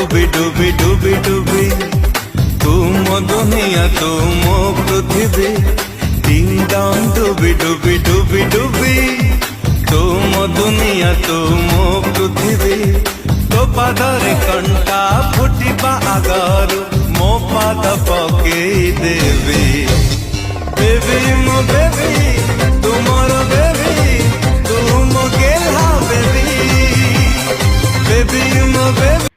ডুবি ডুবি ডুবি ডুবি তুম দুনিয়া তুম পৃথিবী ডিং ডং ডুবি ডুবি ডুবি ডুবি তুম দুনিয়া তুম পৃথিবী তো পাদরে কণ্টা ফুটিবা আগাରୁ ମୋ ପାଦ ପକେଇ ଦେବି ବେବି ମୋ ବେବି ତୁମର ବେବି ତୁ ମୋ ଗେହ୍ଲା ବେବି ବେବି ମୋ ବେବି